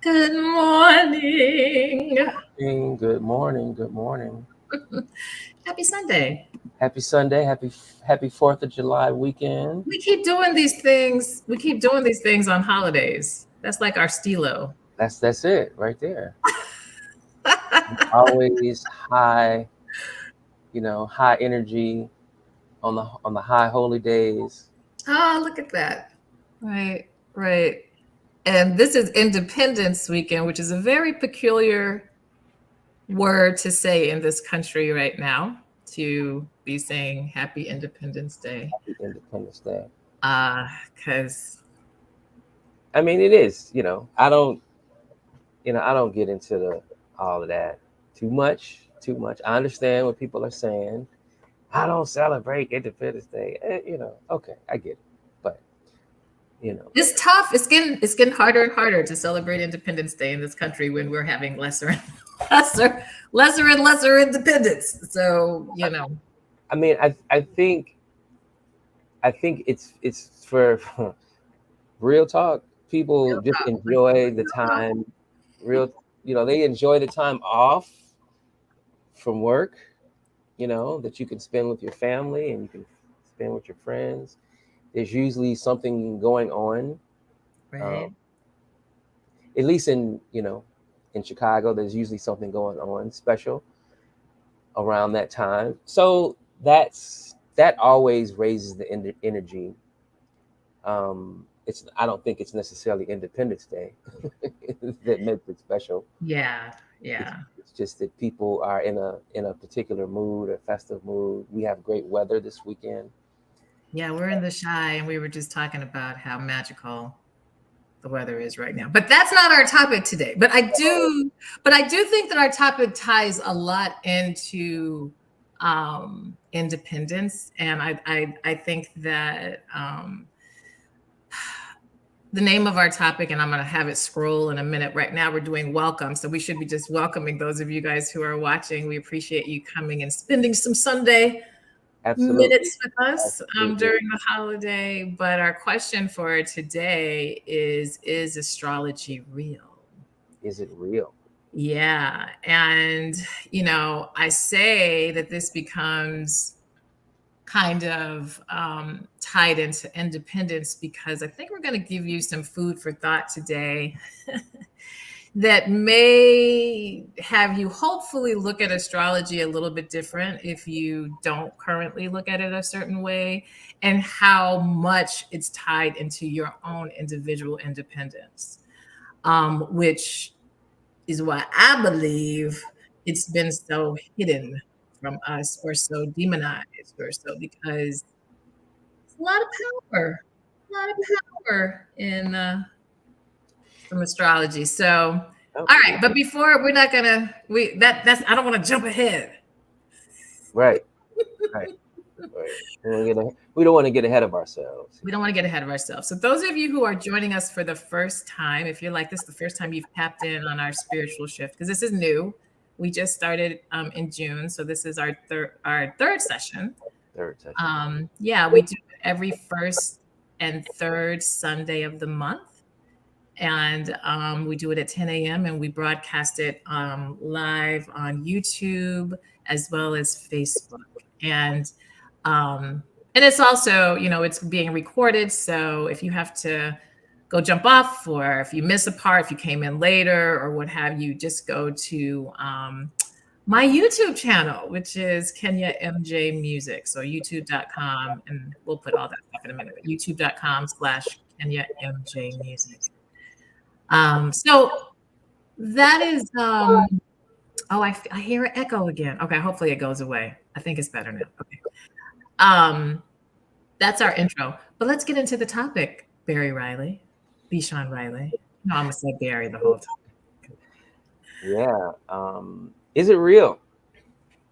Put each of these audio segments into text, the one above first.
Good morning. Good morning. Good morning. Happy Sunday. Happy Sunday. Happy 4th of July weekend. We keep doing these things. We keep doing these things on holidays. That's like our stilo. That's it right there. Always high, high energy on the high holy days. Oh, look at that. Right, right. And this is Independence Weekend, which is a very peculiar word to say in this country right now, to be saying Happy Independence Day. Happy Independence Day. Because I mean, it is. I don't get into all of that too much. Too much. I understand what people are saying. I don't celebrate Independence Day. Okay, I get it. But it's tough. It's getting harder and harder to celebrate Independence Day in this country when we're having lesser and lesser independence. So I mean, I think it's for real talk. People just enjoy the time. Real, they enjoy the time off from work. That you can spend with your family and you can spend with your friends. There's usually something going on. right. Um, at least in Chicago, there's usually something going on special around that time. So that always raises the energy. I don't think it's necessarily Independence Day that makes it special. Yeah, It's, yeah, it's just that people are in a particular mood, a festive mood. We have great weather this weekend. yeah. We're in the shy, and we were just talking about how magical the weather is right now. But that's not our topic today. But I do think that our topic ties a lot into independence, and I think that the name of our topic, and I'm going to have it scroll in a minute. Right now, we're doing welcome. So we should be just welcoming those of you guys who are watching. We appreciate you coming and spending some Sunday Absolutely, minutes with us absolutely. during the holiday. But our question for today is astrology real? Is it real? Yeah. And, I say that this becomes kind of tied into independence because I think we're going to give you some food for thought today that may have you hopefully look at astrology a little bit different if you don't currently look at it a certain way, and how much it's tied into your own individual independence, which is why I believe it's been so hidden from us or so demonized or so, because a lot of power, a lot of power in from astrology. So, all right, but Absolutely. before we're not gonna we that's I don't want to jump ahead. Right, right, right. We don't want to get ahead of ourselves. We don't want to get ahead of ourselves. So, those of you who are joining us for the first time, if you're like this, the first time you've tapped in on our spiritual shift, because this is new. We just started in June, so this is our third session. Third session. Yeah, we do it every first and third Sunday of the month. And we do it at 10 a.m. and we broadcast it live on YouTube as well as Facebook. And um, and it's also, it's being recorded. So if you have to go jump off, or if you miss a part, if you came in later or what have you, just go to my YouTube channel, which is Kenya MJ Music. So youtube.com, and we'll put all that stuff in a minute, but youtube.com/Kenya MJ Music. So that is, oh, I hear an echo again. Okay, hopefully it goes away. I think it's better now. Okay. That's our intro. But let's get into the topic, Barry Riley, B. Sean Riley. No, I'm gonna say Barry the whole time. Yeah. Is it real?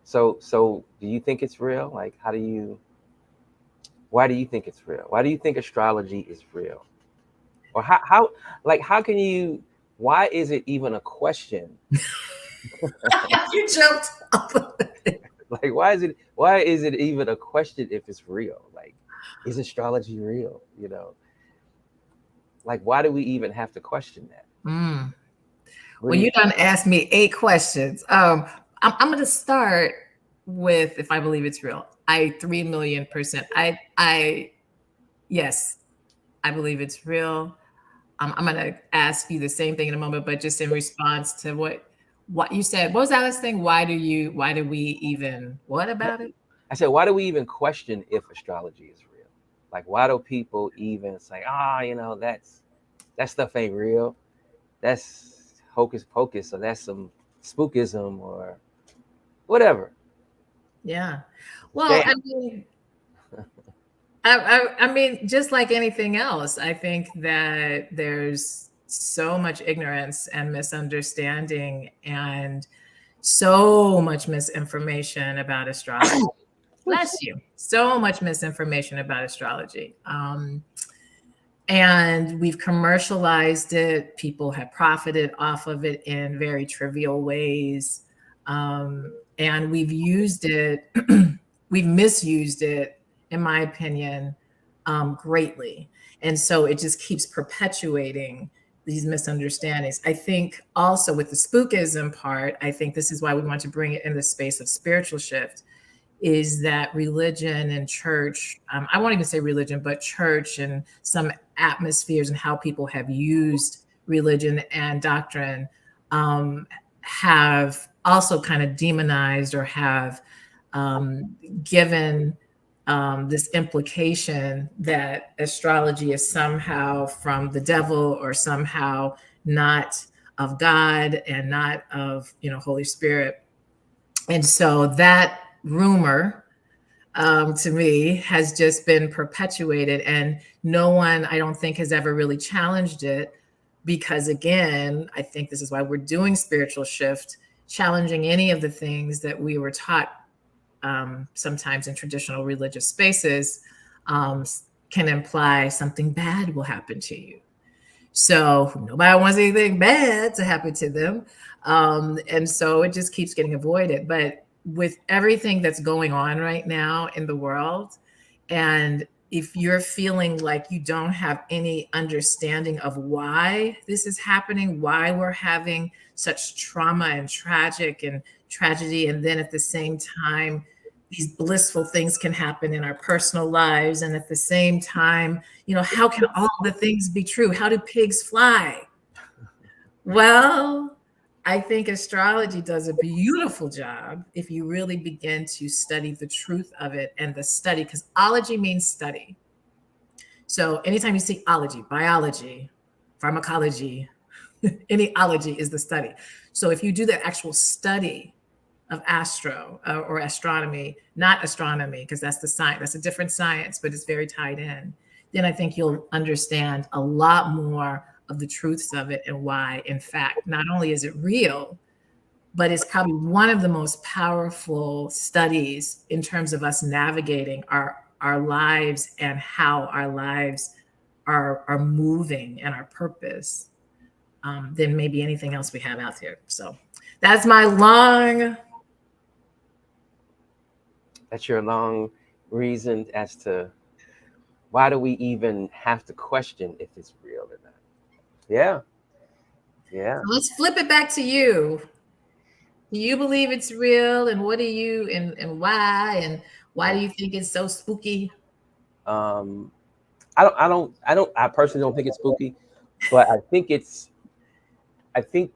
So do you think it's real? Like, why do you think it's real? Why do you think astrology is real? Or how can you, why is it even a question? You jumped up. Like, why is it even a question if it's real? Like, is astrology real? Like, why do we even have to question that? Mm. What do Well, you? you done asked me 8 questions. I'm going to start with if I believe it's real. I 3,000,000%. Yes, I believe it's real. I'm going to ask you the same thing in a moment, but just in response to what you said. What was that last thing? Why do we even, what about it? I said, why do we even question if astrology is real? Like, why do people even say, that stuff ain't real? That's hocus pocus, or that's some spookism, or whatever. Yeah. It's a Well, scam. I mean, just like anything else, I think that there's so much ignorance and misunderstanding and so much misinformation about astrology. Bless you. So much misinformation about astrology. And we've commercialized it. People have profited off of it in very trivial ways. And we've used it, we've misused it, in my opinion, greatly. And so it just keeps perpetuating these misunderstandings. I think also with the spookism part, I think this is why we want to bring it in the space of spiritual shift, is that religion and church, I won't even say religion, but church and some atmospheres and how people have used religion and doctrine, have also kind of demonized or have given this implication that astrology is somehow from the devil or somehow not of God and not of, Holy Spirit. And so that rumor, to me, has just been perpetuated, and no one, I don't think, has ever really challenged it. Because again, I think this is why we're doing spiritual shift. Challenging any of the things that we were taught, sometimes in traditional religious spaces, um, can imply something bad will happen to you. So nobody wants anything bad to happen to them. And so it just keeps getting avoided. But with everything that's going on right now in the world, and if you're feeling like you don't have any understanding of why this is happening, why we're having such trauma and tragic and tragedy, and then at the same time, these blissful things can happen in our personal lives. And at the same time, how can all the things be true? How do pigs fly? Well, I think astrology does a beautiful job if you really begin to study the truth of it and the study, because ology means study. So anytime you see ology, biology, pharmacology, any ology is the study. So if you do the actual study of astro, or astronomy, not astronomy, because that's the science, that's a different science, but it's very tied in, then I think you'll understand a lot more of the truths of it and why, in fact, not only is it real, but it's probably one of the most powerful studies in terms of us navigating our lives and how our lives are moving and our purpose, than maybe anything else we have out there. So that's my long. That's your long reason as to why do we even have to question if it's real or not. Yeah, yeah. Let's flip it back to you. Do you believe it's real, and what do you, and why do you think it's so spooky? Um, I personally don't think it's spooky, but I think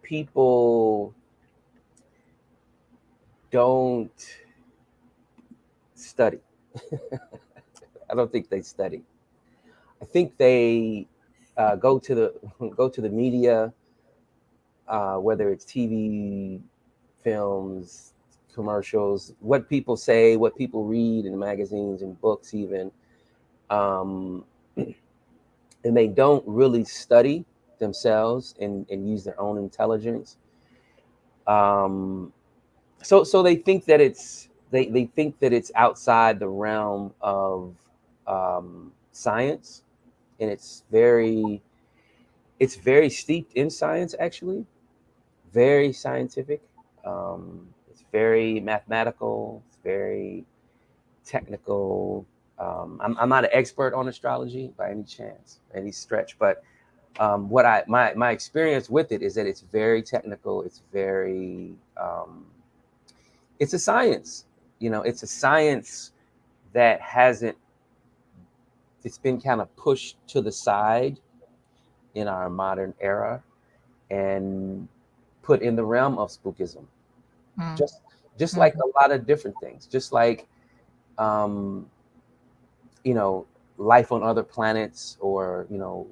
people don't study. I don't think they study. I think they go to the go to the media, whether it's TV, films, commercials, what people say, what people read in magazines and books, even, um, and they don't really study themselves and use their own intelligence. Um, so they think that it's outside the realm of science, and it's very steeped in science, actually, very scientific. It's very mathematical. It's very technical. I'm not an expert on astrology by any chance, any stretch, but what I my experience with it is that it's very technical. It's very it's a science. It's a science that hasn't. It's been kind of pushed to the side in our modern era and put in the realm of spookism. Mm, Just just like mhm, a lot of different things. Just like um, you know, life on other planets, or mm,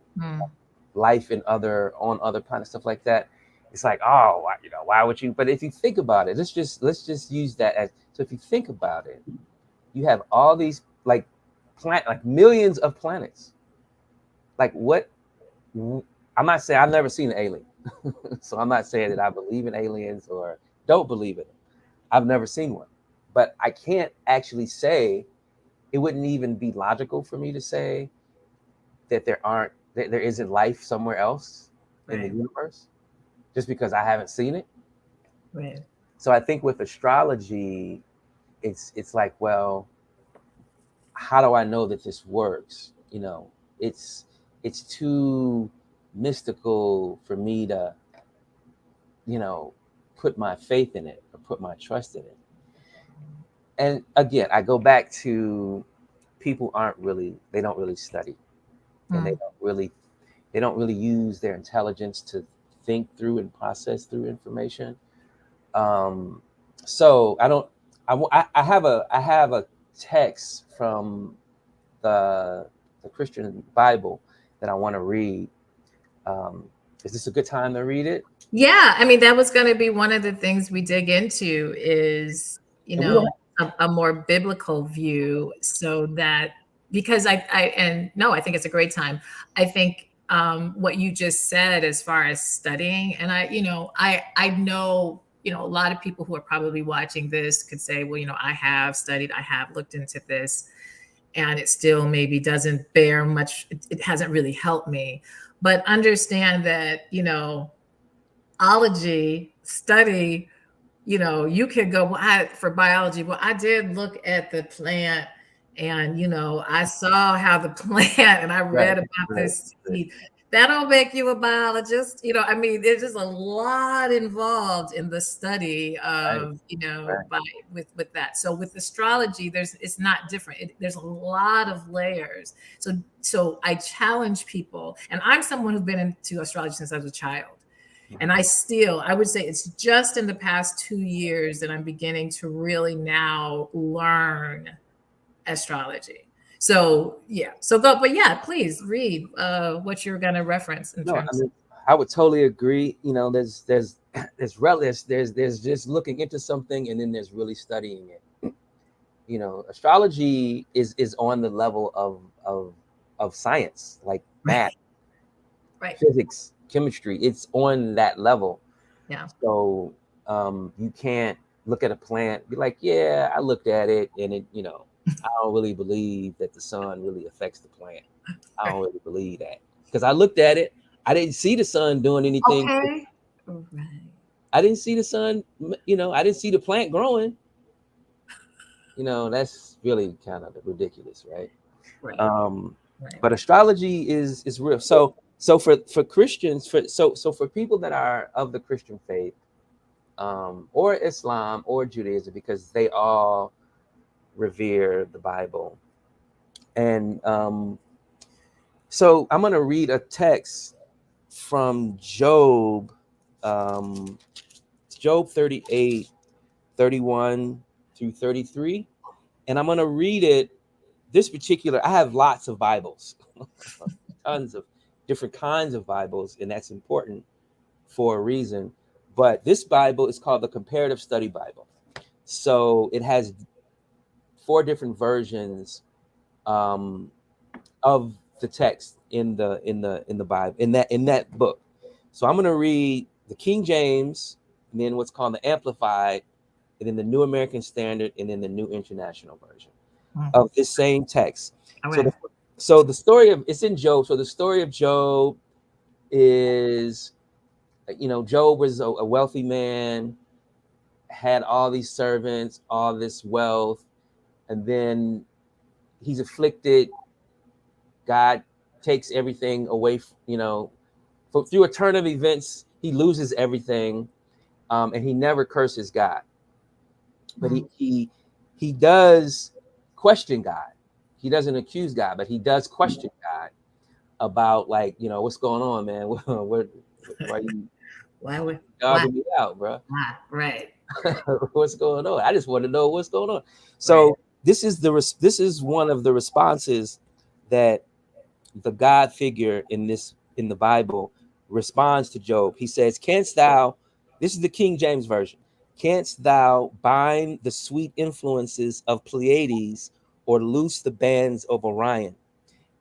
life in on other planets, stuff like that. It's like, oh, why would you? But if you think about it, let's just use that as. So if you think about it, you have all these like millions of planets. Like what? I'm not saying I've never seen an alien, so I'm not saying that I believe in aliens or don't believe in them. I've never seen one, but I can't actually say. It wouldn't even be logical for me to say that there isn't life somewhere else in the right, universe just because I haven't seen it. right. So I think with astrology, it's like, well, how do I know that this works? It's it's too mystical for me to, you know, put my faith in it or put my trust in it. And again, I go back to people aren't really they don't really study, and Mm. they don't really use their intelligence to think through and process through information. Um, so I don't. I have a text from the the Christian Bible that I want to read. Um, is this a good time to read it? Yeah, I mean, that was going to be one of the things we dig into is, And we don't. a more biblical view so that because and no, I think it's a great time. I think what you just said as far as studying, and I know, a lot of people who are probably watching this could say, well, I have studied, I have looked into this, and it still maybe doesn't bear much, it hasn't really helped me. But understand that, ology study, you can go, well, for biology, well, I did look at the plant, and, I saw how the plant, and I Right, read about right, this right, seed. That don't make you a biologist. I mean, there's just a lot involved in the study right, of, right. by with that. So with astrology, it's not different. There's a lot of layers. So I challenge people, and I'm someone who's been into astrology since I was a child. And I would say it's just in the past 2 years that I'm beginning to really now learn astrology. So yeah, so go, but yeah, please read what you're going to reference in No, I terms. mean, I would totally agree. There's just looking into something, and then there's really studying it. Astrology is on the level of science, like math, Right, right, physics, chemistry. It's on that level. yeah. So you can't look at a plant, be like, yeah, I looked at it, and I don't really believe that the sun really affects the plant. I don't Right. really believe that because I looked at it. I didn't see the sun doing anything. Okay. Right, I didn't see the sun. I didn't see the plant growing. That's really kind of ridiculous, right? right, Um, right. but astrology is real. So for Christians, so for people that are of the Christian faith, or Islam or Judaism, because they all revere the Bible. And so I'm going to read a text from Job, um, Job 38:31 through 33. And I'm going to read it. This particular, I have lots of Bibles, tons of different kinds of Bibles, and that's important for a reason. But this Bible is called the Comparative Study Bible. So it has four different versions um, of the text in the Bible in that book. So I'm going to read the King James, and then what's called the Amplified, and then the New American Standard, and then the New International Version Mm. of this same text. So Okay. the story of it's in Job. So the story of Job is, Job was a wealthy man, had all these servants, all this wealth, and then he's afflicted. God takes everything away, through a turn of events, he loses everything, and he never curses God, but Mm. he does question God. He doesn't accuse God, but he does question God about, like, what's going on, man? Why you Why would why dogging me out, bro? why? Right. What's going on? I just want to know what's going on. Right. So this is one of the responses that the God figure in the Bible responds to Job. He says, "Canst thou?" This is the King James version. "Canst thou bind the sweet influences of Pleiades, or loose the bands of Orion?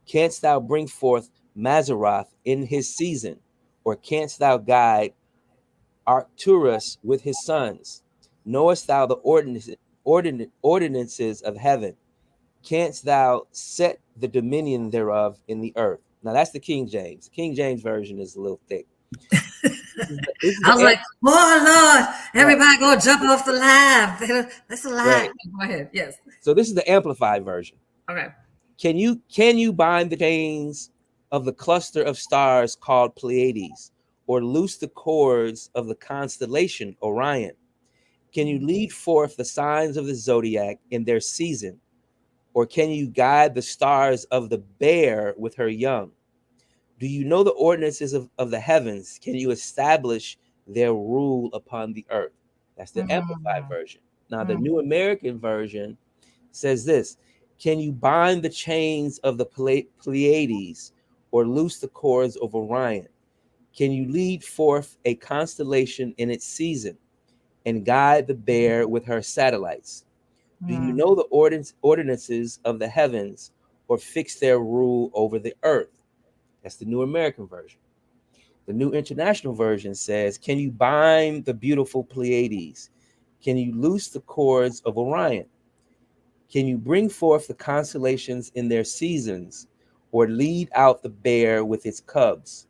Canst thou bring forth Mazaroth in his season, or canst thou guide Arcturus with his sons? Knowest thou the ordinances of heaven? Canst thou set the dominion thereof in the earth?" Now that's the King James. The King James version is a little thick. This is I the was like, oh Lord, right, everybody go jump off the live. That's a lie. right. Go ahead. Yes. So this is the amplified version. Okay. Can you bind the chains of the cluster of stars called Pleiades, or loose the cords of the constellation Orion? Can you lead forth the signs of the zodiac in their season, or can you guide the stars of the bear with her young? Do you know the ordinances of the heavens? Can you establish their rule upon the earth? That's the amplified Mm, version. Now, the mm, New American version says this: Can you bind the chains of the Pleiades, or loose the cords of Orion? Can you lead forth a constellation in its season, and guide the bear with her satellites? Do you mm, know the ordinances of the heavens, or fix their rule over the earth? That's the New American version. The New International Version says, Can you bind the beautiful Pleiades? Can you loose the cords of Orion? Can you bring forth the constellations in their seasons, or lead out the bear with its cubs?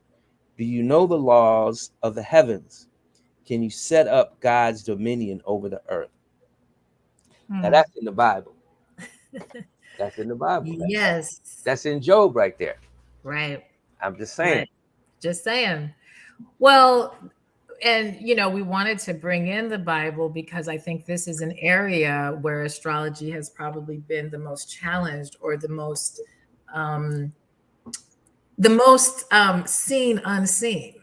Do you know the laws of the heavens? Can you set up God's dominion over the earth? Now mm. that's in the Bible. That's in the Bible. Yes. That's in Job right there. Right. I'm just saying. Right. Just saying. Well, and we wanted to bring in the Bible because I think this is an area where astrology has probably been the most challenged, or um, the most seen unseen,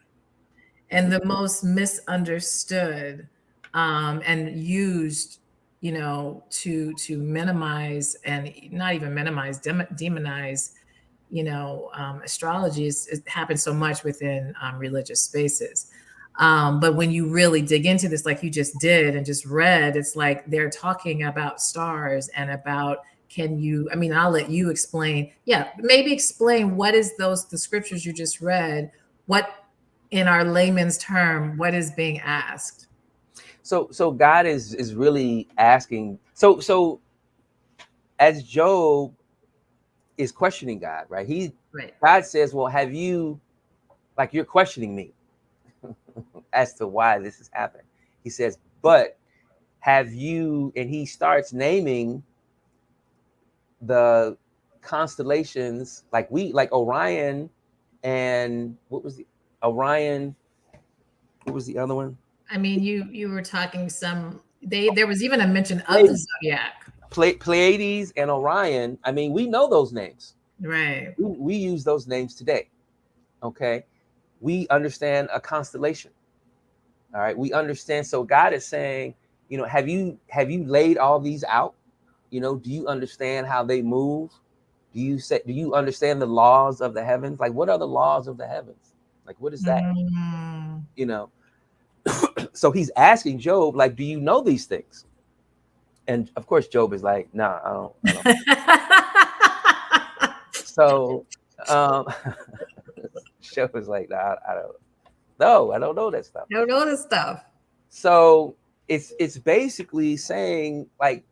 and the most misunderstood, and used, to minimize, and not even minimize, demonize, astrology. It happens so much within religious spaces. But when you really dig into this, like you just did and just read, it's like they're talking about stars and about, can you, I mean, I'll let you explain. Yeah, maybe explain what is the scriptures you just read, what, in our layman's term, what is being asked. So God is really asking. So as Job is questioning God, right? Right. God says, "Well, have you, like, you're questioning me as to why this has happened?" He says, "But have you?" And he starts naming the constellations, like Orion, and Orion? What was the other one? I mean, you were talking some, there was even a mention of the Pleiades, zodiac. Pleiades and Orion. I mean, we know those names. Right. We use those names today. Okay, we understand a constellation. All right, we understand. So God is saying, have you laid all these out? Do you understand how they move? Do you understand the laws of the heavens? Like, what are the laws of the heavens? Like, what is that? Mm. You know. So he's asking Job, like, do you know these things? And of course, Job is like, nah, I don't. So, um, Job is like, nah, I don't. No, I don't know that stuff. Don't know this stuff. So it's basically saying, like,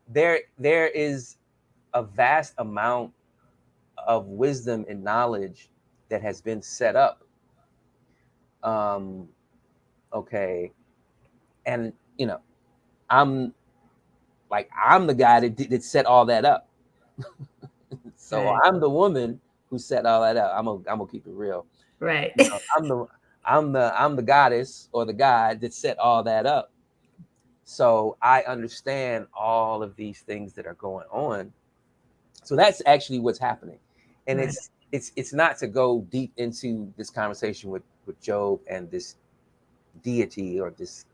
there is a vast amount of wisdom and knowledge that has been set up. Um, okay, and I'm I'm the guy that set all that up. So Right. I'm the woman who set all that up. I'm gonna keep it real. Right. You know, I'm the goddess or the god that set all that up. So I understand all of these things that are going on. So that's actually what's happening. And Right. it's not to go deep into this conversation with Job and this deity or this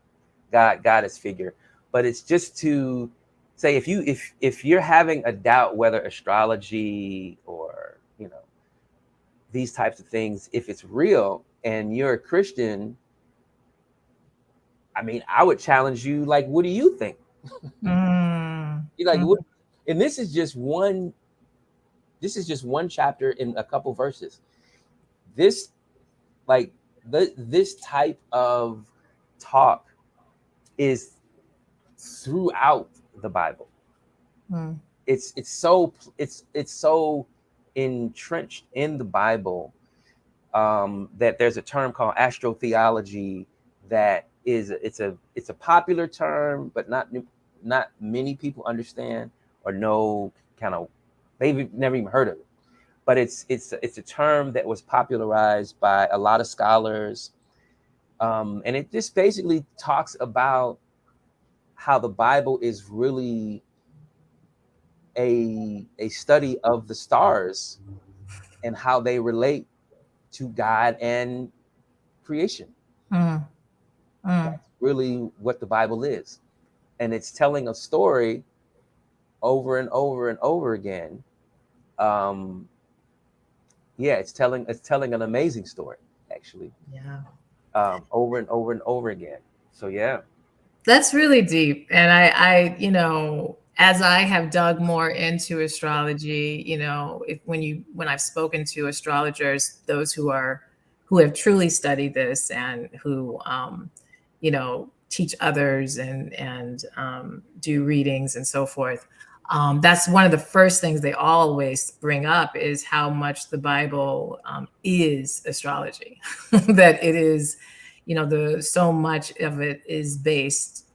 goddess figure, but it's just to say, if you're having a doubt whether astrology or, you know, these types of things, if it's real and you're a Christian, I mean, I would challenge you, like, what do you think? Mm, You like what? mm, And this is just one chapter in a couple verses. This, like, this type of talk is throughout the Bible. mm, It's so entrenched in the Bible, that there's a term called astrotheology that is it's a popular term, but not many people understand or know, kind of, they've never even heard of it. But it's a term that was popularized by a lot of scholars, and it just basically talks about how the Bible is really a study of the stars and how they relate to God and creation. mm, mm. That's really what the Bible is. And it's telling a story over and over and over again. Um, yeah, it's telling an amazing story, actually, Yeah. over and over and over again. So yeah. That's really deep. And as I have dug more into astrology, when I've spoken to astrologers, those who have truly studied this and who, teach others and do readings and so forth. That's one of the first things they always bring up is how much the Bible is astrology, that it is, the so much of it is based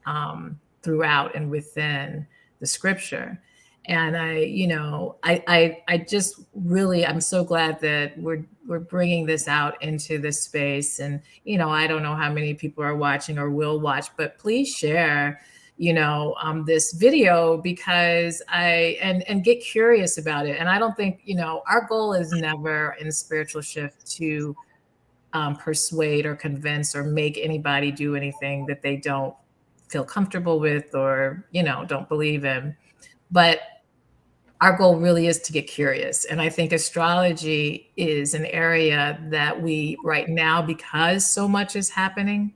throughout and within the scripture. And I just really, I'm so glad that we're bringing this out into this space. And I don't know how many people are watching or will watch, but please share this video, because and get curious about it. And I don't think, our goal is never in spiritual shift to persuade or convince or make anybody do anything that they don't feel comfortable with or don't believe in. But our goal really is to get curious. And I think astrology is an area that we right now, because so much is happening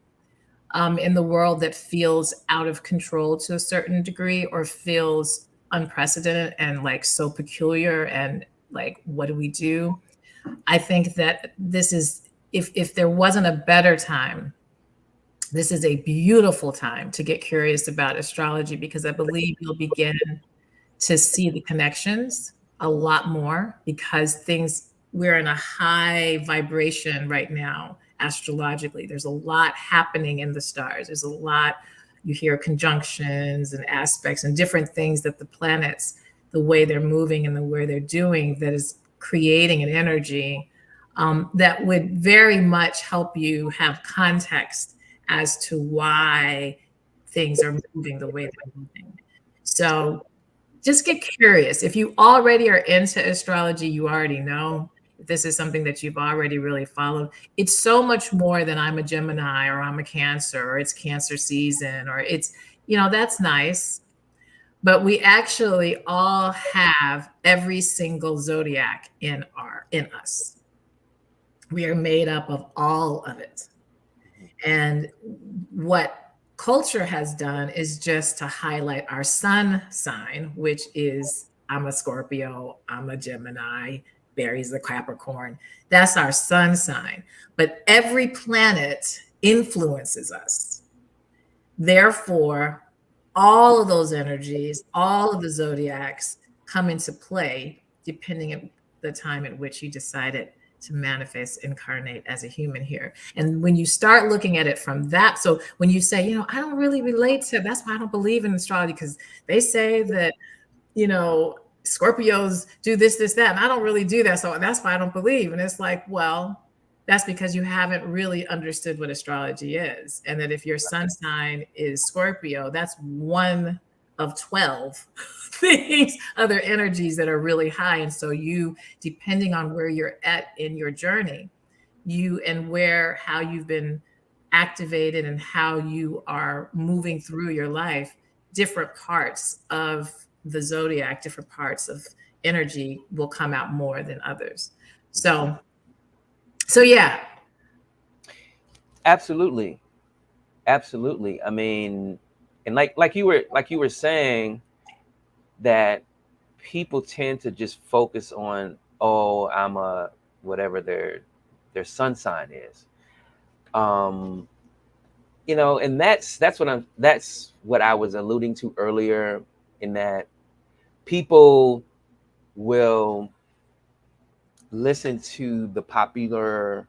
in the world that feels out of control to a certain degree, or feels unprecedented and like so peculiar, and like, what do we do? I think that this is, if there wasn't a better time, this is a beautiful time to get curious about astrology, because I believe you'll begin to see the connections a lot more, because we're in a high vibration right now astrologically. There's a lot happening in the stars. There's a lot, you hear conjunctions and aspects and different things that the planets, the way they're moving and the way they're doing, that is creating an energy that would very much help you have context as to why things are moving the way they're moving. So just get curious. If you already are into astrology, you already know. If this is something that you've already really followed, it's so much more than I'm a Gemini or I'm a Cancer or it's Cancer season or that's nice. But we actually all have every single zodiac in us. We are made up of all of it. And what culture has done is just to highlight our sun sign, which is, I'm a Scorpio, I'm a Gemini, Barry's a Capricorn. That's our sun sign. But every planet influences us. Therefore, all of those energies, all of the zodiacs come into play depending on the time at which you decided to manifest, incarnate as a human here. And when you start looking at it from that, so when you say, I don't really relate to, that's why I don't believe in astrology, because they say that, you know, Scorpios do this, this, that. And I don't really do that. So that's why I don't believe. And it's like, well, that's because you haven't really understood what astrology is. And that if your sun sign is Scorpio, that's one of 12 things, other energies that are really high. And so you, depending on where you're at in your journey, you and where, how you've been activated and how you are moving through your life, different parts of the zodiac, different parts of energy will come out more than others. So, so yeah. Absolutely. Absolutely. I mean, and like you were saying that people tend to just focus on, oh, I'm a whatever their sun sign is. Um, and that's what I was alluding to earlier, in that people will listen to the popular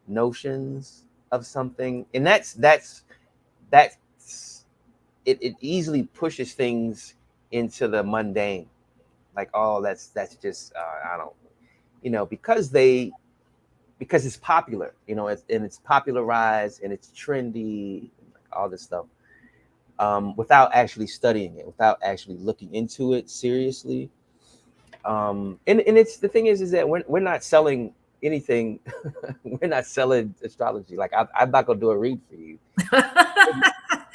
notions of something, and that's it easily pushes things into the mundane, like, oh, that's just I don't, because it's popular, and it's popularized and it's trendy, all this stuff, without actually studying it, without actually looking into it seriously. And it's the thing is that we're not selling anything. We're not selling astrology. Like, I'm not gonna do a read for you.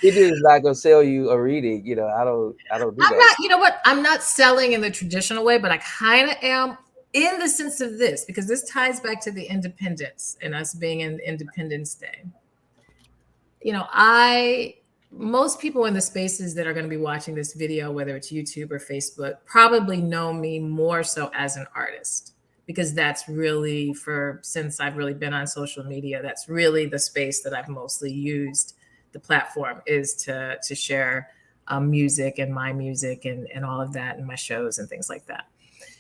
It is not gonna sell you a reading. I don't do I'm that. not, you know what? I'm not selling in the traditional way, but I kind of am in the sense of this, because this ties back to the independence and us being in Independence Day. I most people in the spaces that are going to be watching this video, whether it's YouTube or Facebook, probably know me more so as an artist, because that's really, for since I've really been on social media, that's really the space that I've mostly used. The platform is to share music and my music and all of that, and my shows and things like that.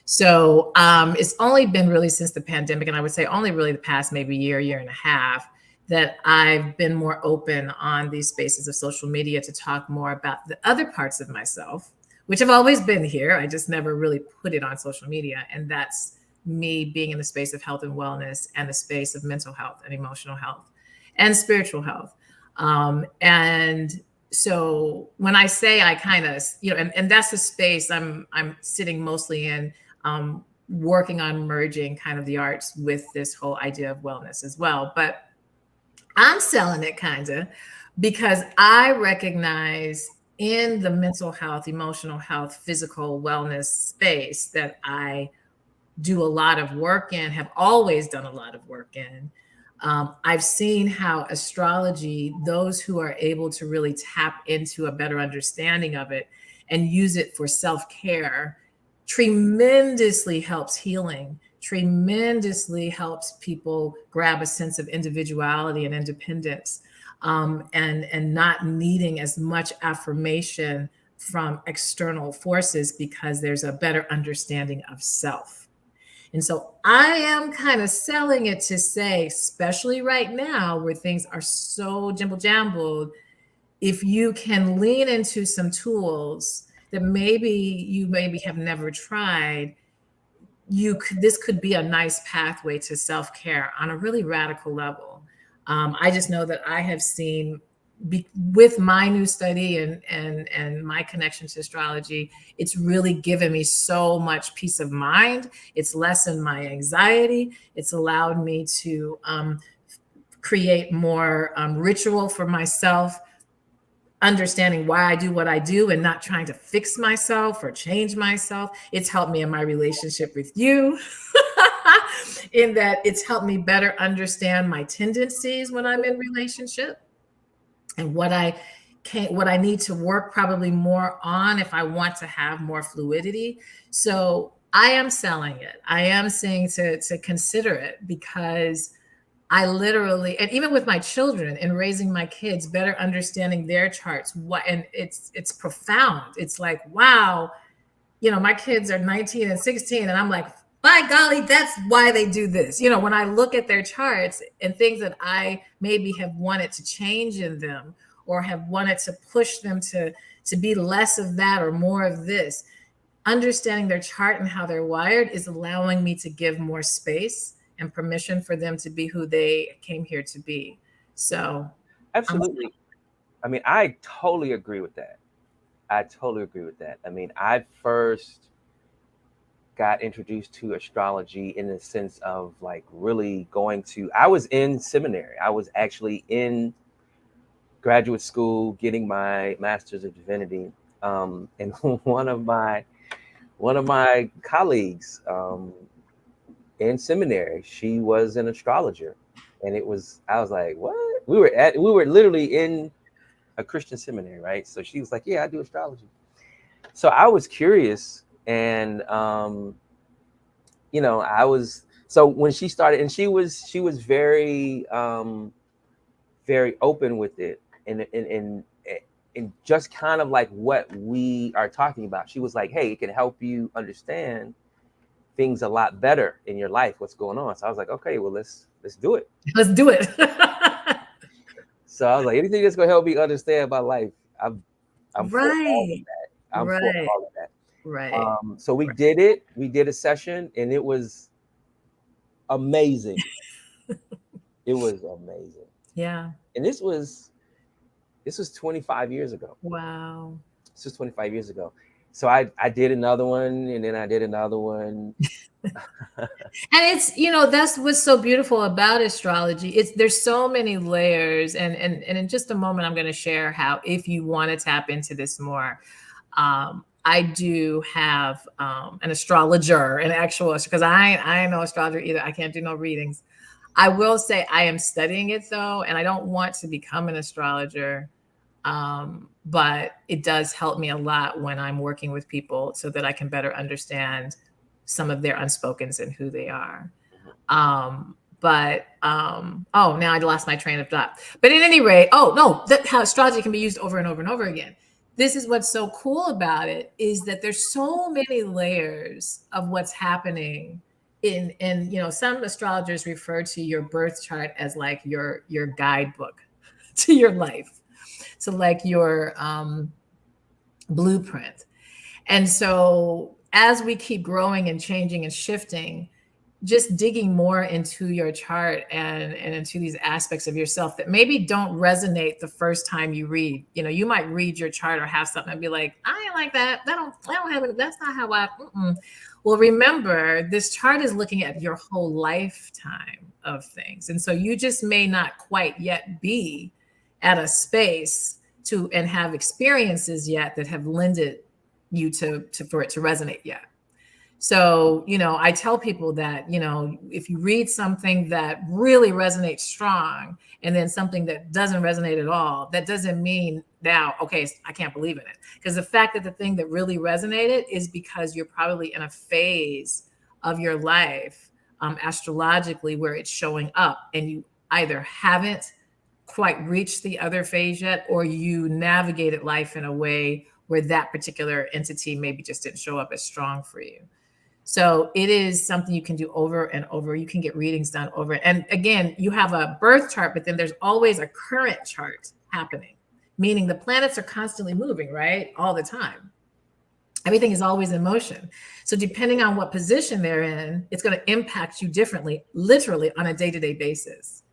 So it's only been really since the pandemic, and I would say only really the past maybe year and a half, that I've been more open on these spaces of social media to talk more about the other parts of myself, which have always been here. I just never really put it on social media. And that's me being in the space of health and wellness, and the space of mental health and emotional health and spiritual health. And so when I say I kind of, and that's the space I'm sitting mostly in, working on merging kind of the arts with this whole idea of wellness as well. But I'm selling it kind of because I recognize in the mental health, emotional health, physical wellness space that I do a lot of work in, have always done a lot of work in. I've seen how astrology, those who are able to really tap into a better understanding of it and use it for self care, tremendously helps healing, tremendously helps people grab a sense of individuality and independence, and not needing as much affirmation from external forces, because there's a better understanding of self. And so I am kind of selling it to say, especially right now where things are so jimble jambled, if you can lean into some tools that maybe have never tried, this could be a nice pathway to self-care on a really radical level. I just know that I have seen, with my new study and my connection to astrology, it's really given me so much peace of mind. It's lessened my anxiety. It's allowed me to create more ritual for myself, understanding why I do what I do and not trying to fix myself or change myself. It's helped me in my relationship with you, in that it's helped me better understand my tendencies when I'm in relationship, and what I need to work probably more on if I want to have more fluidity. So I am selling it. I am saying to consider it, because I literally, and even with my children and raising my kids, better understanding their charts, and it's profound. It's like, wow, my kids are 19 and 16, and I'm like, by golly, that's why they do this. When I look at their charts and things that I maybe have wanted to change in them, or have wanted to push them to be less of that or more of this, understanding their chart and how they're wired is allowing me to give more space and permission for them to be who they came here to be. So I'm Absolutely. I mean, I totally agree with that. I totally agree with that. I mean, I first got introduced to astrology in the sense of like really going to, I was in seminary. I was actually in graduate school getting my master's of divinity. And one of my colleagues in seminary, she was an astrologer. And it was, I was like, what? We were literally in a Christian seminary, right? So she was like, yeah, I do astrology. So I was curious, and I was, so when she started, and she was very very open with it, and just kind of like what we are talking about. She was like, hey, it can help you understand things a lot better in your life, what's going on. So I was like, okay, well, let's do it. let's do it. So I was like, anything that's gonna help me understand my life, I'm for all of Right. that. I'm for Right. all of that. Right. So we did it. We did a session, and it was amazing. It was amazing. Yeah. And this was 25 years ago. Wow. This was 25 years ago. So I did another one, and then I did another one. And it's, that's what's so beautiful about astrology. It's there's so many layers, and in just a moment I'm going to share how, if you want to tap into this more, I do have an astrologer, an actual, because I ain't no astrologer either. I can't do no readings. I will say I am studying it though, and I don't want to become an astrologer. But it does help me a lot when I'm working with people so that I can better understand some of their unspokens and who they are. Oh, now I lost my train of thought. But at any rate, oh no, that how astrology can be used over and over and over again. This is what's so cool about it, is that there's so many layers of what's happening some astrologers refer to your birth chart as like your guidebook to your life. So like your blueprint. And so as we keep growing and changing and shifting, just digging more into your chart and into these aspects of yourself that maybe don't resonate the first time you read. You might read your chart or have something and be like, I ain't like that. I don't have it. That's not how I. Mm-mm. Well, remember, this chart is looking at your whole lifetime of things, and so you just may not quite yet be at a space to and have experiences yet that have lended you to for it to resonate yet. So, I tell people that, if you read something that really resonates strong and then something that doesn't resonate at all, that doesn't mean now, okay, I can't believe in it. Because the fact that the thing that really resonated is because you're probably in a phase of your life, astrologically, where it's showing up and you either haven't quite reached the other phase yet, or you navigated life in a way where that particular entity maybe just didn't show up as strong for you. So it is something you can do over and over. You can get readings done over. And again, you have a birth chart, but then there's always a current chart happening, meaning the planets are constantly moving, right? All the time. Everything is always in motion. So depending on what position they're in, it's going to impact you differently, literally on a day-to-day basis.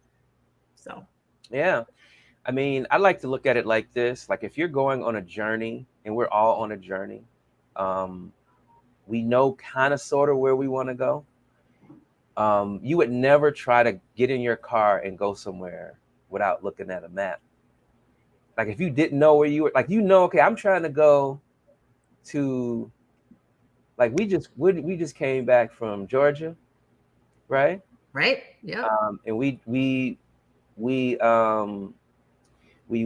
So, Yeah. I mean, I like to look at it like this. Like if you're going on a journey, and we're all on a journey, um, we know kind of sort of where we want to go. You would never try to get in your car and go somewhere without looking at a map. Like if you didn't know where you were, like okay, I'm trying to go to, like we just came back from Georgia, right? right? Yep. And we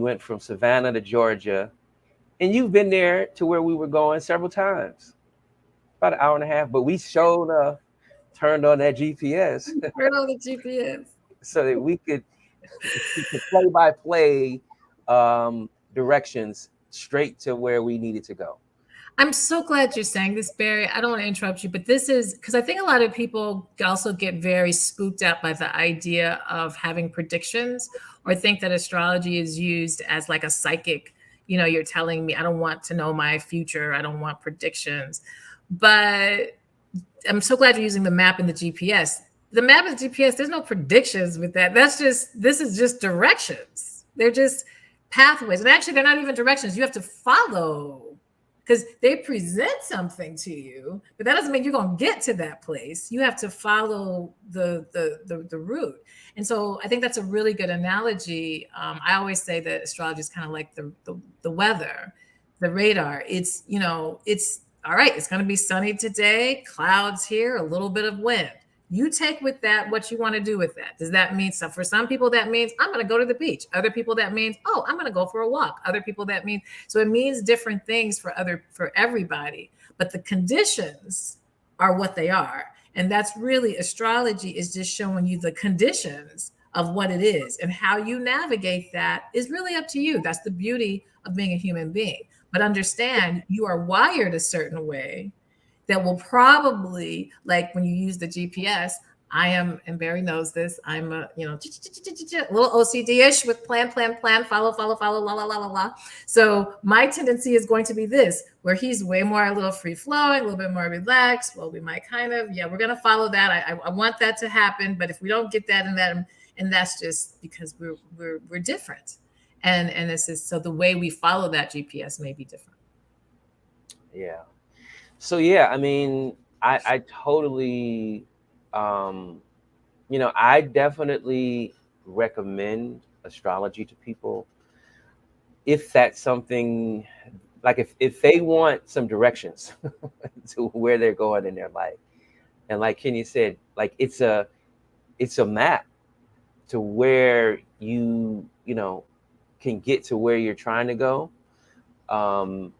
went from Savannah to Georgia, and you've been there to where we were going several times, about an hour and a half. But we showed up, turned on that GPS Turn on the GPS. so that we could play by play directions straight to where we needed to go. I'm so glad you're saying this, Barry. I don't want to interrupt you, but this is because I think a lot of people also get very spooked out by the idea of having predictions, or think that astrology is used as like a psychic. You're telling me I don't want to know my future. I don't want predictions. But I'm so glad you're using the map and the GPS. The map and the GPS, there's no predictions with that. This is just directions. They're just pathways. And actually, they're not even directions. You have to follow because they present something to you, but that doesn't mean you're going to get to that place. You have to follow the route. And so I think that's a really good analogy. I always say that astrology is kind of like the weather, the radar. It's all right, it's going to be sunny today, clouds here, a little bit of wind. You take with that what you want to do with that. Does that mean so? For some people, that means I'm going to go to the beach. Other people, that means, oh, I'm going to go for a walk. Other people, that means, so it means different things for everybody. But the conditions are what they are. And that's really astrology is just showing you the conditions of what it is, and how you navigate that is really up to you. That's the beauty of being a human being. But understand you are wired a certain way that will probably, like when you use the GPS, I am, and Barry knows this, I'm a, little OCD-ish with plan, follow, la, la, la, la, la. So my tendency is going to be this, where he's way more a little free flowing, a little bit more relaxed. Well, we might kind of, yeah, we're going to follow that. I want that to happen. But if we don't get that and that's just because we're different. And this is, so the way we follow that GPS may be different. Yeah. So yeah, I mean, I totally, I definitely recommend astrology to people if that's something, like if they want some directions to where they're going in their life. And like Kenya said, like it's a map to where you can get to where you're trying to go. Um,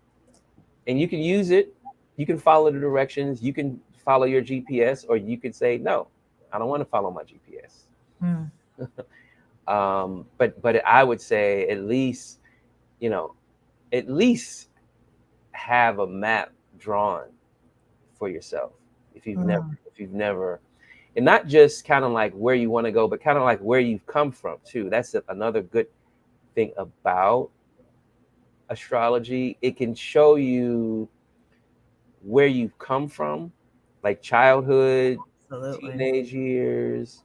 and you can use it. You can follow the directions. You can follow your GPS, or you can say, no, I don't want to follow my GPS. Mm. But I would say you know, at least have a map drawn for yourself Mm. if you've never, and not just kind of like where you want to go, but kind of like where you've come from too. That's another good thing about astrology. It can show you where you've come from, like childhood, Absolutely. teenage years,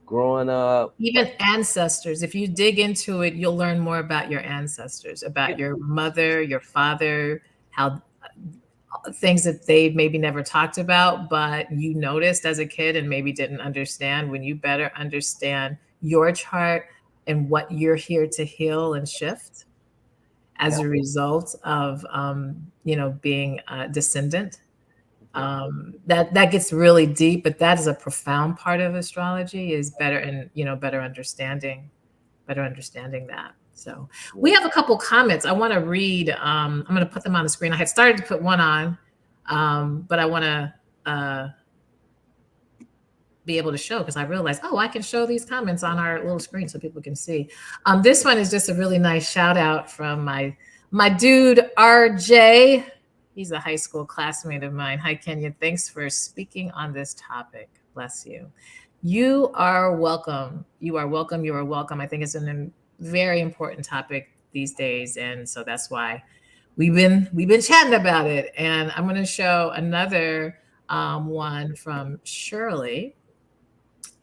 growing up. Even Like, ancestors, if you dig into it, you'll learn more about your ancestors, yeah, about your mother, your father, how things that they maybe never talked about, but you noticed as a kid and maybe didn't understand. When you better understand your chart and what you're here to heal and shift as yeah, a result of, being a descendant, yeah, that gets really deep, but that is a profound part of astrology, is better and better understanding that. So we yeah. have a couple comments I want to read. I'm going to put them on the screen. I had started to put one on, but I want to be able to show, because I realized, oh, I can show these comments on our little screen so people can see. This one is just a really nice shout out from my dude RJ. He's a high school classmate of mine. Hi, Kenya. Thanks for speaking on this topic. Bless you. You are welcome. You are welcome. You are welcome. I think it's a very important topic these days, and so that's why we've been chatting about it. And I'm going to show another one from Shirley.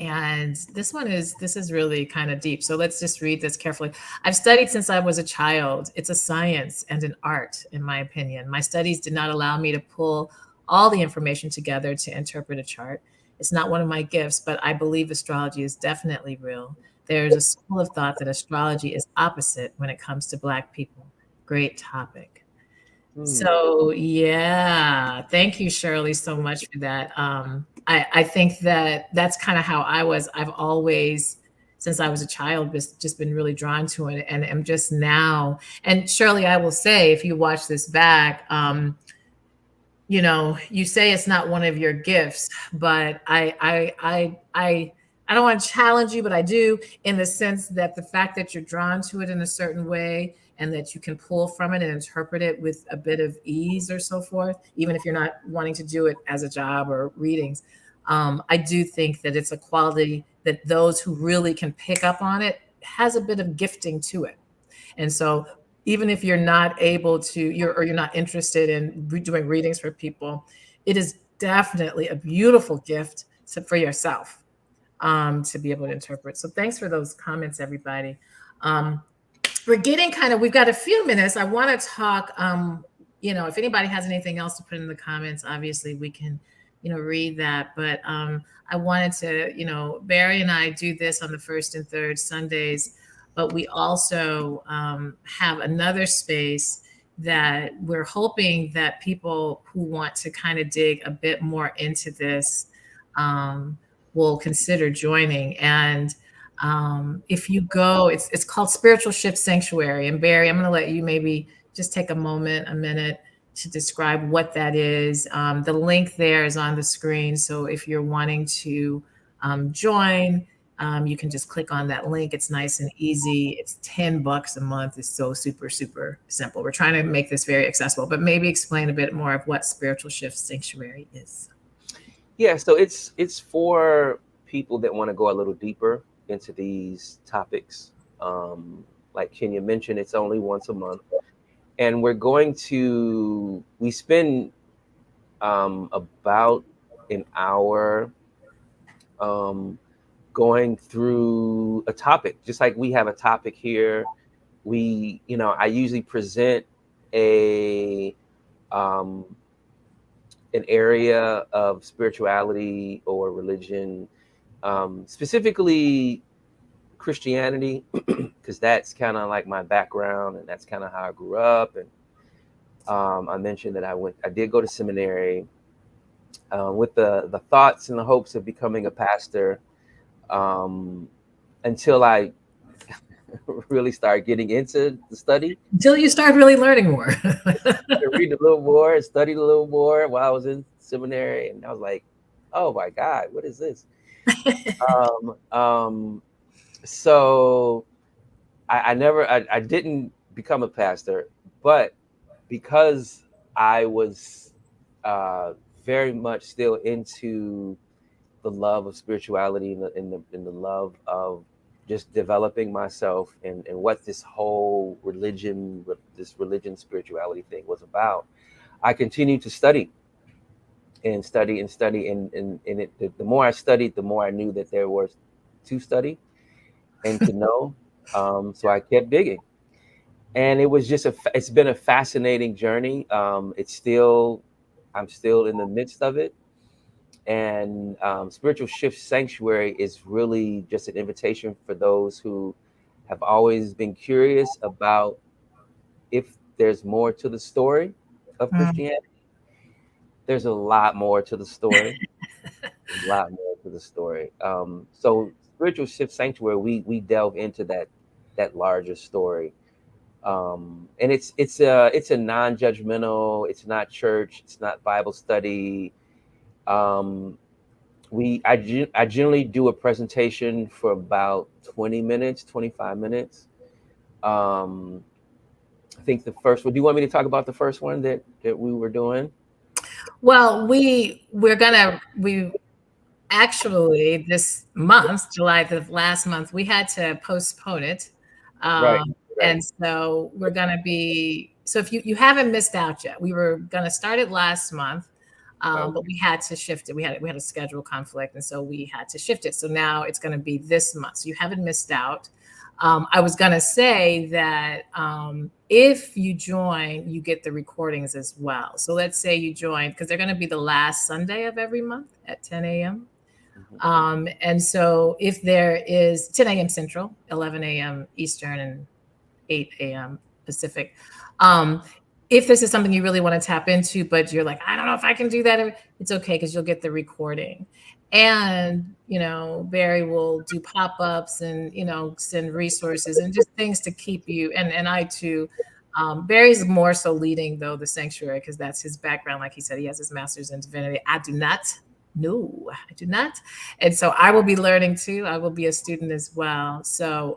And this is really kind of deep. So let's just read this carefully. I've studied since I was a child. It's a science and an art, in my opinion. My studies did not allow me to pull all the information together to interpret a chart. It's not one of my gifts, but I believe astrology is definitely real. There is a school of thought that astrology is opposite when it comes to Black people. Great topic. Hmm. So yeah, thank you, Shirley, so much for that. I think that that's kind of how I was. I've always, since I was a child, just been really drawn to it, and am just now. And Shirley, I will say, if you watch this back, you say it's not one of your gifts, but I don't want to challenge you, but I do, in the sense that the fact that you're drawn to it in a certain way, and that you can pull from it and interpret it with a bit of ease or so forth, even if you're not wanting to do it as a job or readings. I do think that it's a quality that those who really can pick up on it has a bit of gifting to it. And so even if you're not able to, you're not interested in doing readings for people, it is definitely a beautiful gift for yourself, to be able to interpret. So thanks for those comments, everybody. Um, we're getting kind of, we've got a few minutes. I want to talk, if anybody has anything else to put in the comments, obviously we can, read that. But I wanted to, Barry and I do this on the first and third Sundays, but we also have another space that we're hoping that people who want to kind of dig a bit more into this um, will consider joining. And if you go, it's called Spiritual Shift Sanctuary. And Barry, I'm going to let you maybe just take a minute to describe what that is. The link there is on the screen. So if you're wanting to join, you can just click on that link. It's nice and easy. It's $10 a month. It's so super, super simple. We're trying to make this very accessible, but maybe explain a bit more of what Spiritual Shift Sanctuary is. Yeah, so it's for people that want to go a little deeper into these topics. Like Kenya mentioned, it's only once a month, and we spend about an hour um, going through a topic, just like we have a topic here. I usually present a um, an area of spirituality or religion, specifically Christianity, because that's kind of like my background and that's kind of how I grew up. And I mentioned that I did go to seminary with the thoughts and the hopes of becoming a pastor, um, until I really started getting into the study. Until you start really learning more. I read a little more and studied a little more while I was in seminary, and I was like, "Oh my God, what is this?" Um, um, so I didn't become a pastor, but because I was uh, very much still into the love of spirituality and the love of just developing myself and what this whole this religion spirituality thing was about. I continued to study and study and study, and the more I studied, the more I knew that there was to study and to know. So I kept digging, and it's been a fascinating journey. I'm still in the midst of it, and Spiritual Shift Sanctuary is really just an invitation for those who have always been curious about if there's more to the story of Mm. Christianity. There's a lot more to the story. A lot more to the story. So Spiritual Shift Sanctuary, we delve into that larger story, and it's a non-judgmental. It's not church. It's not Bible study. Um, I generally do a presentation for about 20 minutes, 25 minutes. Um, I think the first one. Do you want me to talk about the first one that we were doing? Well, we actually this month, July, the last month, we had to postpone it. Right, right, And so we're going to be, so if you haven't missed out yet, we were going to start it last month, but okay. we had to shift it. We had a schedule conflict. And so we had to shift it. So now it's going to be this month. So you haven't missed out. I was going to say that if you join, you get the recordings as well. So let's say you join, because they're going to be the last Sunday of every month at 10 a.m. Mhm. And so if there is 10 a.m. Central, 11 a.m. Eastern, and 8 a.m. Pacific. Um, if this is something you really want to tap into, but you're like, I don't know if I can do that, it's okay because you'll get the recording. And, Barry will do pop ups and, send resources and just things to keep you. And I too. Barry's more so leading, though, the sanctuary because that's his background. Like he said, he has his master's in divinity. I do not. No, I do not. And so I will be learning too. I will be a student as well. So,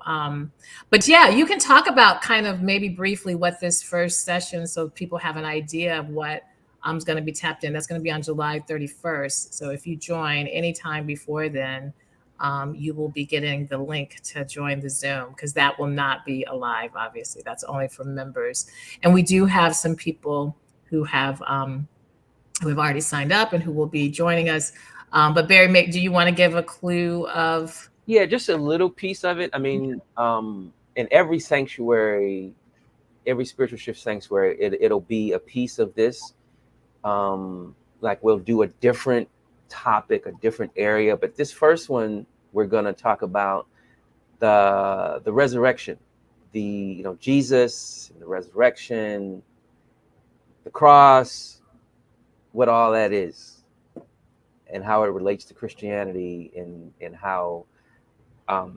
but yeah, you can talk about kind of maybe briefly what this first session, so people have an idea of what is going to be tapped in. That's going to be on July 31st. So if you join anytime before then, you will be getting the link to join the Zoom because that will not be alive, obviously. That's only for members. And we do have some people who have who have already signed up and who will be joining us. But Barry, do you want to give a clue of? Yeah, just a little piece of it. I mean, in every sanctuary, every spiritual shift sanctuary, it'll be a piece of this. Like we'll do a different topic, a different area, but this first one we're gonna talk about the resurrection, the Jesus, the resurrection, the cross, what all that is, and how it relates to Christianity, and how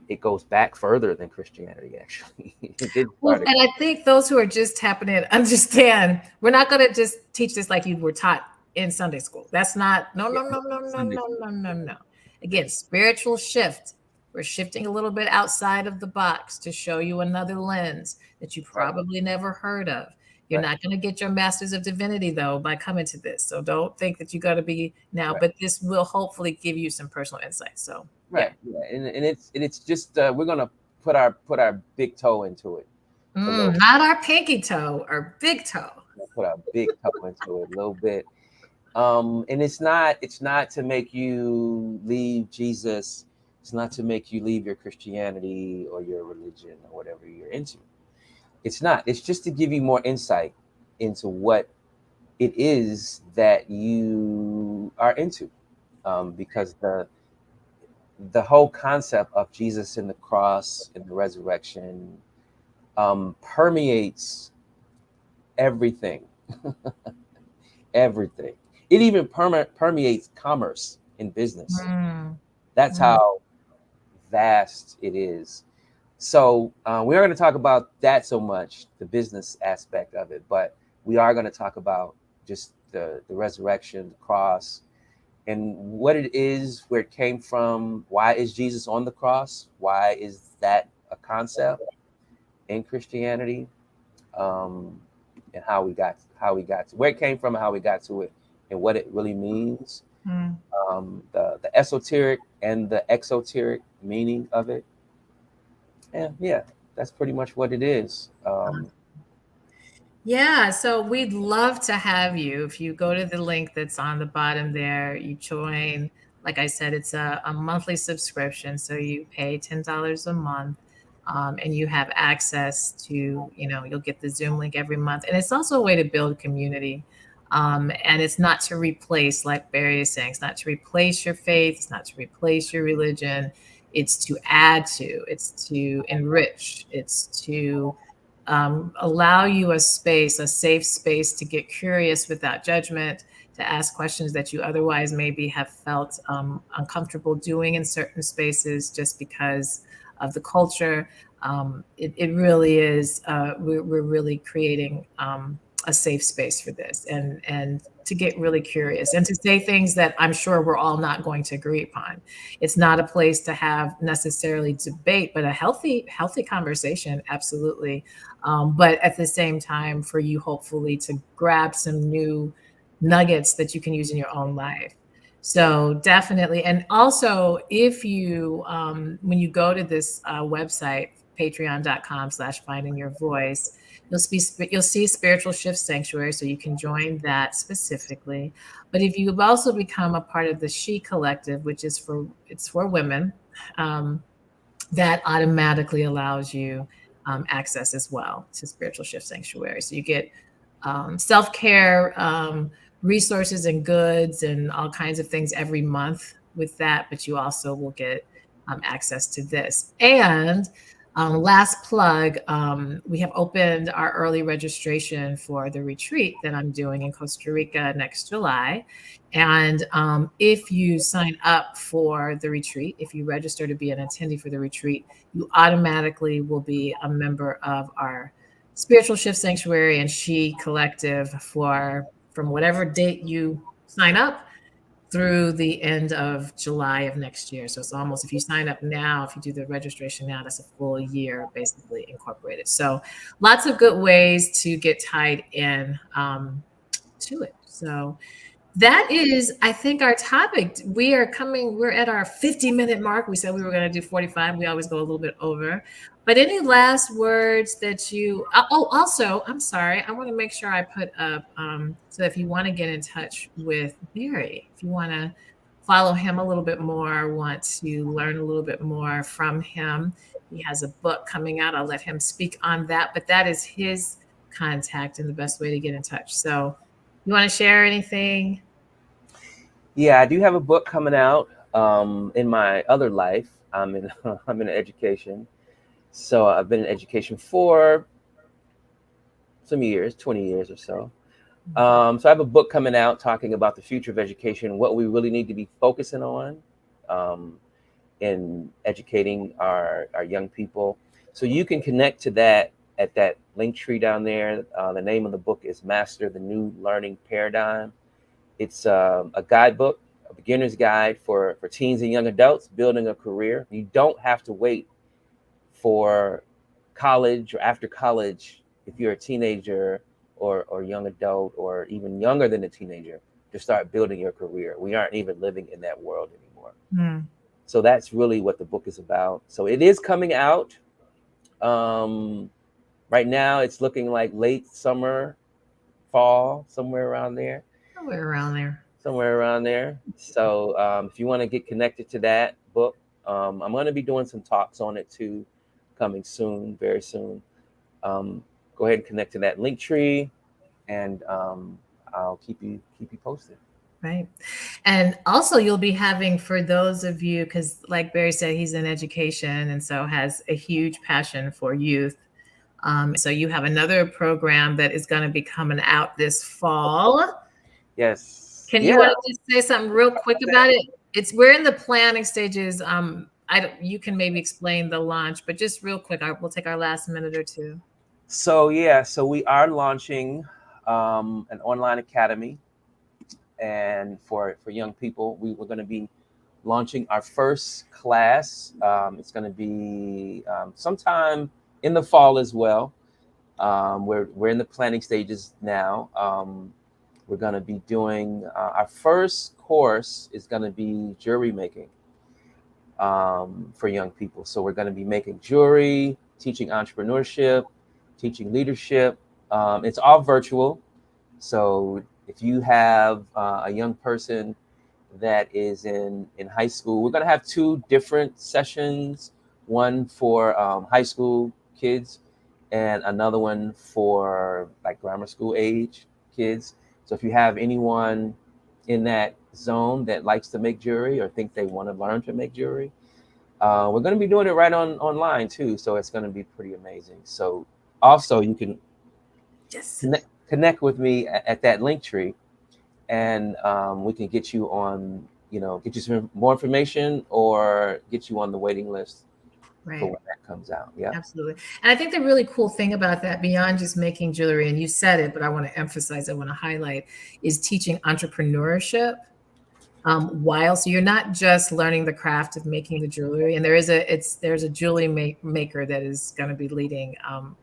it goes back further than Christianity. Actually, it did Well, start. and I think those who are just tapping in understand we're not going to just teach this like you were taught in Sunday school. That's not, no, Yeah, no, no, no, no, Sunday. no, no, no, no. Again, spiritual shift. We're shifting a little bit outside of the box to show you another lens that you Right, probably never heard of. You're right, not going to get your master's of divinity though by coming to this. So don't think that you got to be now, right, but this will hopefully give you some personal insight. So yeah. right. Yeah, and it's just we're gonna put our big toe into it a little. Not our pinky toe, our big toe. Put our big toe into it a little bit. And it's not to make you leave Jesus. It's not to make you leave your Christianity or your religion or whatever you're into. It's not. It's just to give you more insight into what it is that you are into, because the whole concept of Jesus and the cross and the resurrection permeates everything, everything. It even permeates commerce in business. Mm, That's mm, how vast it is. So we are going to talk about that so much, the business aspect of it, but we are going to talk about just the resurrection, the cross, and what it is, where it came from. Why is Jesus on the cross? Why is that a concept in Christianity? Um, and how we got to where it came from, and how we got to it, and what it really means. mm. The esoteric and the exoteric meaning of it. And yeah, that's pretty much what it is. Yeah, so we'd love to have you. If you go to the link that's on the bottom there, you join. Like I said, it's a monthly subscription. So you pay $10 a month, and you have access to, you'll get the Zoom link every month. And it's also a way to build community. And it's not to replace, like Barry is saying, it's not to replace your faith, it's not to replace your religion. It's to add to, it's to enrich, it's to allow you a space, a safe space to get curious without judgment, to ask questions that you otherwise maybe have felt uncomfortable doing in certain spaces just because of the culture. It really is, we're really creating a safe space for this, and to get really curious and to say things that I'm sure we're all not going to agree upon. It's not a place to have necessarily debate, but a healthy conversation, absolutely. But at the same time, for you, hopefully, to grab some new nuggets that you can use in your own life. So definitely. And also, if you, when you go to this website, patreon.com/finding your voice, you'll see Spiritual Shift Sanctuary, so you can join that specifically. But if you've also become a part of the She Collective, which is for women, um, that automatically allows you access as well to Spiritual Shift Sanctuary. So you get self care resources and goods and all kinds of things every month with that, but you also will get access to this. And last plug, we have opened our early registration for the retreat that I'm doing in Costa Rica next July. And if you sign up for the retreat, if you register to be an attendee for the retreat, you automatically will be a member of our Spiritual Shift Sanctuary and She Collective from whatever date you sign up through the end of July of next year. So it's almost, if you sign up now, if you do the registration now, that's a full year basically incorporated. So lots of good ways to get tied in to it. So That is, I think, our topic. We're at our 50-minute mark. We said we were going to do 45. We always go a little bit over. But any last words that you, oh, also, I'm sorry. I want to make sure I put up, so if you want to get in touch with Barry, if you want to follow him a little bit more, want to learn a little bit more from him, he has a book coming out. I'll let him speak on that. But that is his contact and the best way to get in touch. So, you want to share anything? Yeah, I do have a book coming out. In my other life, I'm in I'm in education. So I've been in education for some years, 20 years or so. So I have a book coming out talking about the future of education, what we really need to be focusing on um, in educating our young people. So you can connect to that at that link tree down there. The name of the book is Master the New Learning Paradigm. It's a guidebook, a beginner's guide for teens and young adults building a career. You don't have to wait for college or after college if you're a teenager or young adult or even younger than a teenager to start building your career. We aren't even living in that world anymore. Mm. So that's really what the book is about. So it is coming out. Um, right now, it's looking like late summer, fall, somewhere around there. Somewhere around there. Somewhere around there. So if you want to get connected to that book, I'm going to be doing some talks on it too, coming soon, very soon. Um, go ahead and connect to that link tree, and I'll keep you posted. Right. And also, you'll be having, for those of you, because like Barry said, he's in education and so has a huge passion for youth. So you have another program that is going to be coming out this fall. Yes, Can you yeah. want to just say something real quick about it? We're in the planning stages. I don't, you can maybe explain the launch, but just real quick, we'll take our last minute or two. So yeah, so we are launching an online academy, and for young people, we're going to be launching our first class. It's going to be sometime in the fall as well. We're in the planning stages now. We're going to be doing our first course is going to be jewelry making for young people. So we're going to be making jewelry, teaching entrepreneurship, teaching leadership. It's all virtual. So if you have a young person that is in high school, we're going to have two different sessions, one for high school kids and another one for like grammar school age kids. So if you have anyone in that zone that likes to make jewelry or think they want to learn to make jewelry, we're going to be doing it right on online too. So it's going to be pretty amazing. So also you can Yes. connect with me at that link tree, and we can get you on, get you some more information or get you on the waiting list for Right. when that comes out. Yeah. Absolutely. And I think the really cool thing about that, beyond just making jewelry, and you said it, but I want to emphasize, I want to highlight, is teaching entrepreneurship. While so you're not just learning the craft of making the jewelry, and there's a jewelry maker that is going to be leading,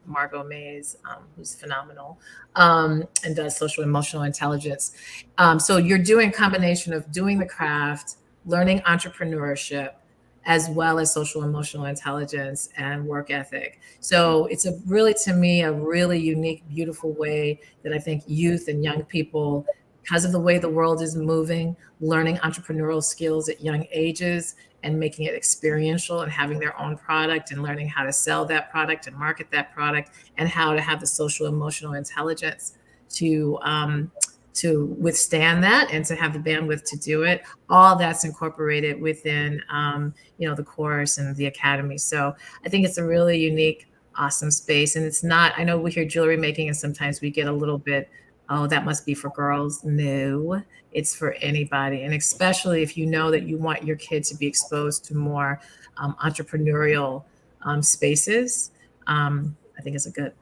Margot Mays, who's phenomenal, and does social emotional intelligence. So you're doing a combination of doing the craft, learning entrepreneurship, as well as social emotional intelligence and work ethic. So it's a really, to me, a really unique, beautiful way that I think youth and young people, because of the way the world is moving, learning entrepreneurial skills at young ages and making it experiential and having their own product and learning how to sell that product and market that product and how to have the social emotional intelligence to withstand that and to have the bandwidth to do it. All that's incorporated within the course and the academy. So I think it's a really unique, awesome space. And it's not, I know we hear jewelry making and sometimes we get a little bit, oh, that must be for girls. No, it's for anybody. And especially if you know that you want your kid to be exposed to more entrepreneurial spaces, I think it's a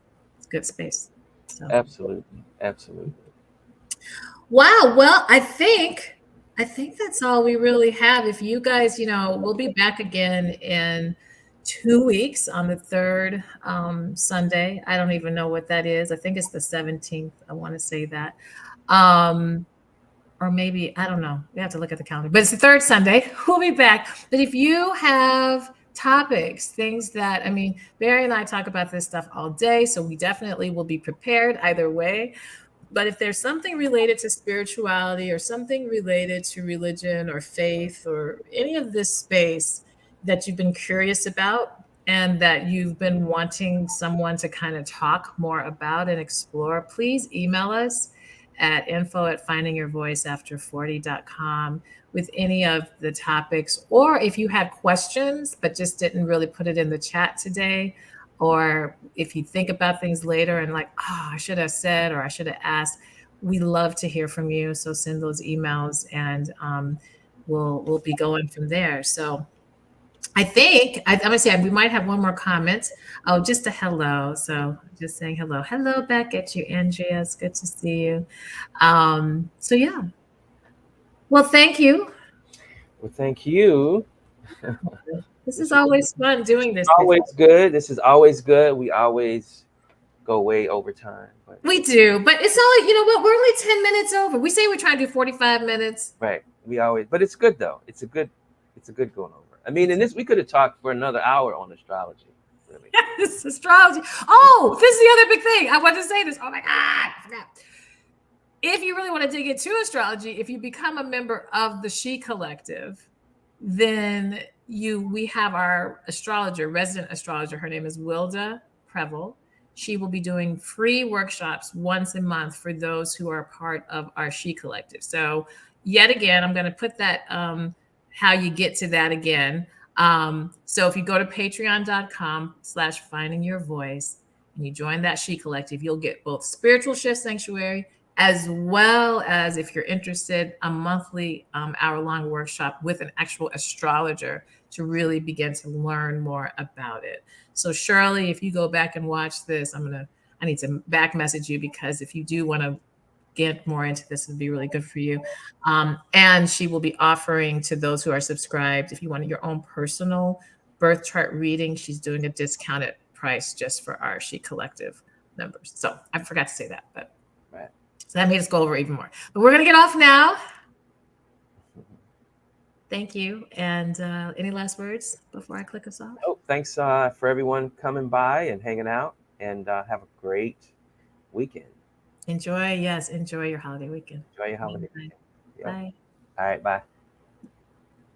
good space. So, Absolutely. Absolutely. wow. Well, I think that's all we really have. If you guys, we'll be back again in 2 weeks on the third Sunday. I don't even know what that is. I think it's the 17th. I want to say that. Um, or maybe I don't know. We have to look at the calendar, but it's the third Sunday. We'll be back. But if you have topics, things that I mean, Barry and I talk about this stuff all day, so we definitely will be prepared either way. But if there's something related to spirituality or something related to religion or faith or any of this space that you've been curious about and that you've been wanting someone to kind of talk more about and explore, please email us at info@findingyourvoiceafter40.com with any of the topics. Or if you had questions but just didn't really put it in the chat today, or if you think about things later and like, oh, I should have said or I should have asked, we love to hear from you. So send those emails and we'll be going from there. So I think I'm gonna say we might have one more comment. Oh, just a hello. So just saying hello. Hello back at you, Andrea. It's good to see you. So yeah. Well, thank you. Well, thank you. This is This is always fun doing this with you. always good. This is always good. We always go way over time, but We do, but it's only, you know what, we're only 10 minutes over. We say we're trying to do 45 minutes. right. We always, but it's good though. It's a good going over. I mean, and this we could have talked for another hour on astrology, really. This astrology. Oh, this is the other big thing. I want to say this. Oh my God, I forgot. If you really want to dig into astrology, if you become a member of the She Collective, then we have our astrologer, resident astrologer. Her name is Wilda Prevel. She will be doing free workshops once a month for those who are part of our She Collective. So yet again, I'm going to put that how you get to that again. So if you go to patreon.com/finding your voice and you join that She Collective, you'll get both Spiritual Shift Sanctuary as well as, if you're interested, a monthly hour-long workshop with an actual astrologer to really begin to learn more about it. So Shirley, if you go back and watch this, I need to back message you, because if you do want to get more into this, it'd be really good for you. And she will be offering to those who are subscribed, if you want your own personal birth chart reading, she's doing a discounted price just for our She Collective members. So I forgot to say that, but Right. so that made us go over even more. But we're going to get off now. Thank you. And any last words before I click us off? Oh, thanks for everyone coming by and hanging out, and have a great weekend. Enjoy. Yes, enjoy your holiday weekend. Enjoy your Bye. holiday weekend. Yep. Bye. All right. Bye.